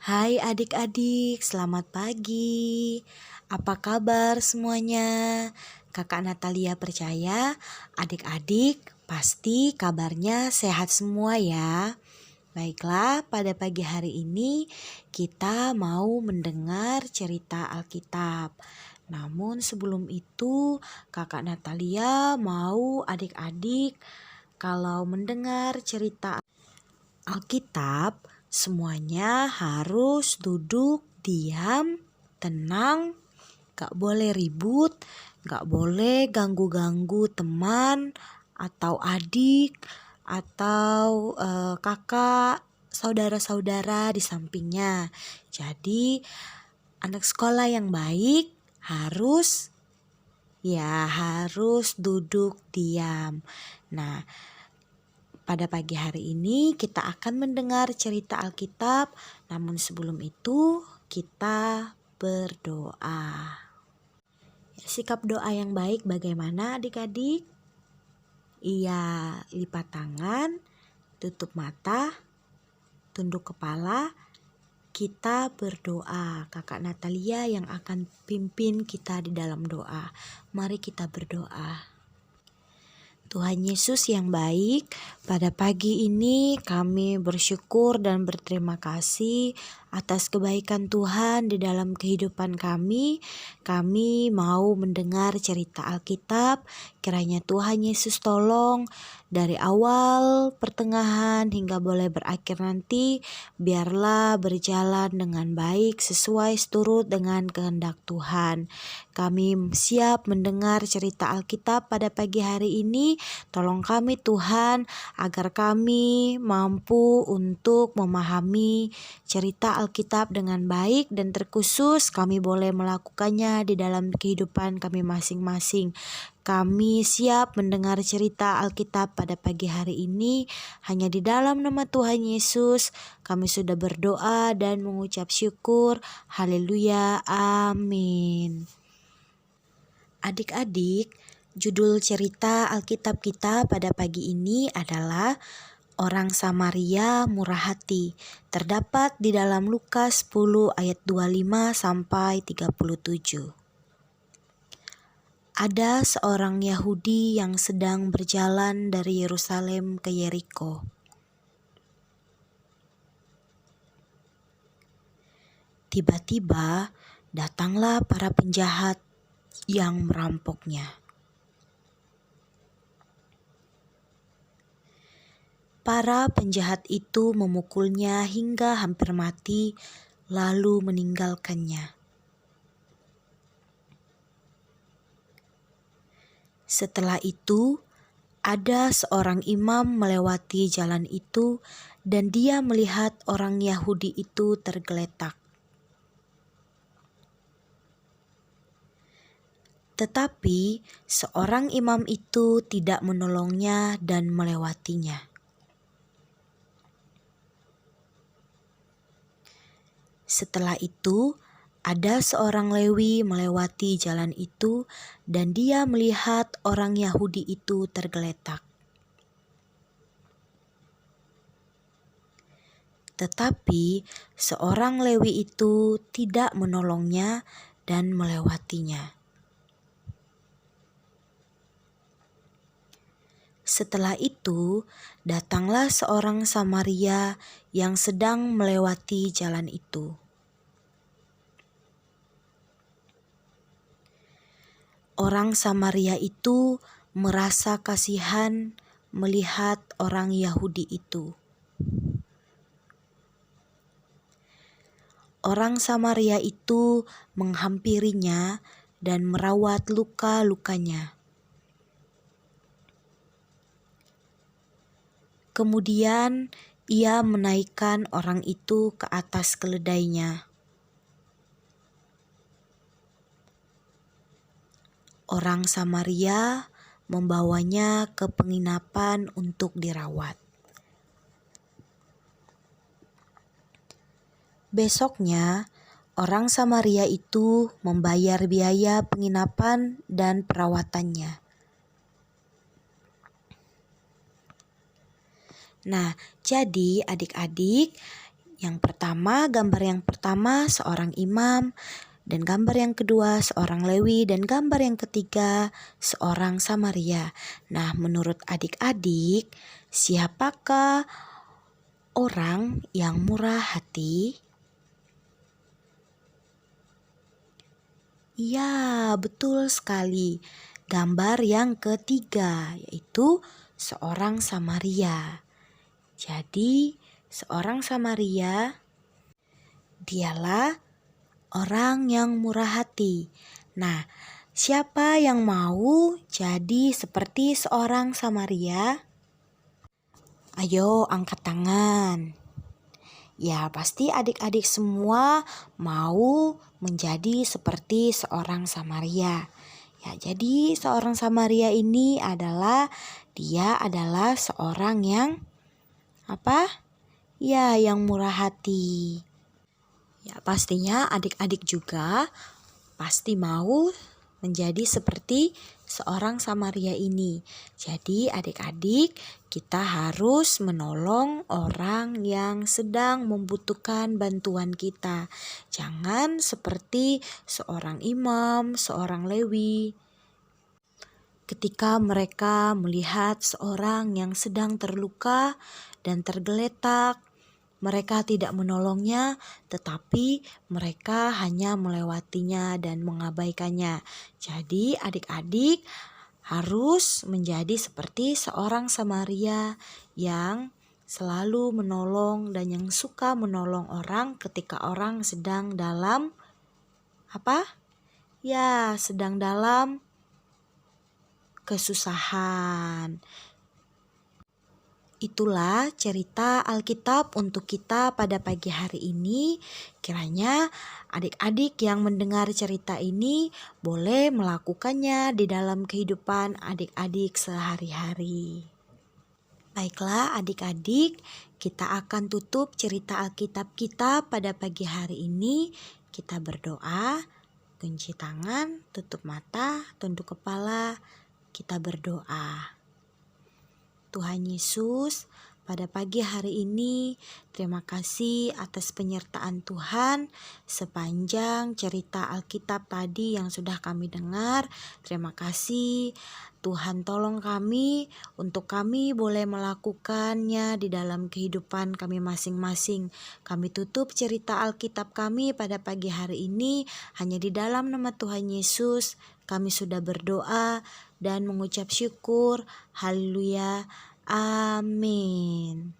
Hai adik-adik, selamat pagi. Apa kabar semuanya? Kakak Natalia percaya adik-adik pasti kabarnya sehat semua ya. Baiklah, pada pagi hari ini kita mau mendengar cerita Alkitab. Namun sebelum itu, Kakak Natalia mau adik-adik kalau mendengar cerita Alkitab, semuanya harus duduk diam, tenang, gak boleh ribut, gak boleh ganggu-ganggu teman atau adik atau kakak, saudara-saudara di sampingnya. Jadi anak sekolah yang baik harus duduk diam. Nah, pada pagi hari ini kita akan mendengar cerita Alkitab, namun sebelum itu kita berdoa. Sikap doa yang baik bagaimana adik-adik? Iya, lipat tangan, tutup mata, tunduk kepala, kita berdoa. Kakak Natalia yang akan pimpin kita di dalam doa. Mari kita berdoa. Tuhan Yesus yang baik, pada pagi ini kami bersyukur dan berterima kasih atas kebaikan Tuhan di dalam kehidupan kami. Kami mau mendengar cerita Alkitab, kiranya Tuhan Yesus tolong dari awal, pertengahan hingga boleh berakhir nanti, biarlah berjalan dengan baik sesuai seturut dengan kehendak Tuhan. Kami siap mendengar cerita Alkitab pada pagi hari ini. Tolong kami Tuhan agar kami mampu untuk memahami cerita Alkitab dengan baik dan terkhusus kami boleh melakukannya di dalam kehidupan kami masing-masing. Kami siap mendengar cerita Alkitab pada pagi hari ini. Hanya di dalam nama Tuhan Yesus kami sudah berdoa dan mengucap syukur. Haleluya, amin. Adik-adik, judul cerita Alkitab kita pada pagi ini adalah Orang Samaria Murah Hati. Terdapat di dalam Lukas 10 ayat 25 sampai 37. Ada seorang Yahudi yang sedang berjalan dari Yerusalem ke Yeriko. Tiba-tiba datanglah para penjahat yang merampoknya. Para penjahat itu memukulnya hingga hampir mati, lalu meninggalkannya. Setelah itu, ada seorang imam melewati jalan itu dan dia melihat orang Yahudi itu tergeletak. Tetapi seorang imam itu tidak menolongnya dan melewatinya. Setelah itu, ada seorang Lewi melewati jalan itu dan dia melihat orang Yahudi itu tergeletak. Tetapi seorang Lewi itu tidak menolongnya dan melewatinya. Setelah itu, datanglah seorang Samaria yang sedang melewati jalan itu. Orang Samaria itu merasa kasihan melihat orang Yahudi itu. Orang Samaria itu menghampirinya dan merawat luka-lukanya. Kemudian ia menaikkan orang itu ke atas keledainya. Orang Samaria membawanya ke penginapan untuk dirawat. Besoknya, orang Samaria itu membayar biaya penginapan dan perawatannya. Nah, jadi adik-adik, Gambar yang pertama seorang imam, dan gambar yang kedua seorang Lewi, dan gambar yang ketiga seorang Samaria. Nah, menurut adik-adik, siapakah orang yang murah hati? Ya, betul sekali. Gambar yang ketiga yaitu seorang Samaria. Jadi, seorang Samaria dialah orang yang murah hati. Nah, siapa yang mau jadi seperti seorang Samaria? Ayo angkat tangan. Ya, pasti adik-adik semua mau menjadi seperti seorang Samaria. Ya, jadi seorang Samaria ini dia adalah seorang yang Ya, yang murah hati. Ya, pastinya adik-adik juga pasti mau menjadi seperti seorang Samaria ini. Jadi adik-adik, kita harus menolong orang yang sedang membutuhkan bantuan kita. Jangan seperti seorang imam, seorang Lewi. Ketika mereka melihat seorang yang sedang terluka dan tergeletak, mereka tidak menolongnya, tetapi mereka hanya melewatinya dan mengabaikannya. Jadi adik-adik harus menjadi seperti seorang Samaria yang selalu menolong dan yang suka menolong orang ketika orang sedang dalam sedang dalam kesusahan. Itulah cerita Alkitab untuk kita pada pagi hari ini. Kiranya adik-adik yang mendengar cerita ini boleh melakukannya di dalam kehidupan adik-adik sehari-hari. Baiklah adik-adik, kita akan tutup cerita Alkitab kita pada pagi hari ini. Kita berdoa, kunci tangan, tutup mata, tunduk kepala, kita berdoa. Tuhan Yesus, pada pagi hari ini terima kasih atas penyertaan Tuhan sepanjang cerita Alkitab tadi yang sudah kami dengar. Terima kasih Tuhan, tolong kami untuk kami boleh melakukannya di dalam kehidupan kami masing-masing. Kami tutup cerita Alkitab kami pada pagi hari ini hanya di dalam nama Tuhan Yesus. Kami sudah berdoa dan mengucap syukur. Haleluya. Amin.